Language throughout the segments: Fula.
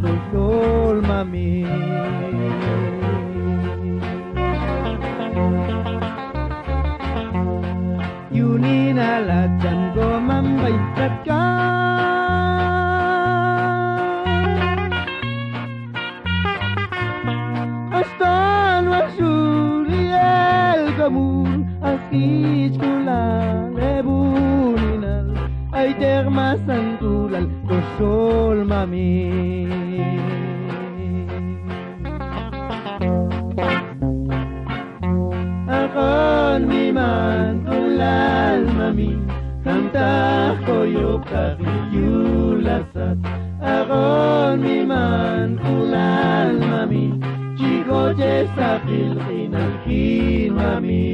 kusol mami. Yunin alatan ko mambaytat ka. Astan wasuri el kamun askis kula lebuninal ay termasan tulal kusol mami. Akon mi man kulal mami, kanta koyo kakiyulasat. Akon mi man kulal mami, chico sakil kinalkin mami.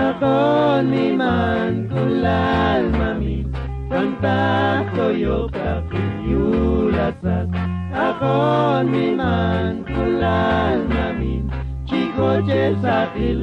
Akon mi man kulal mami, kanta koyo kakiyulasat. Akon mi man kulal mami, chico sakil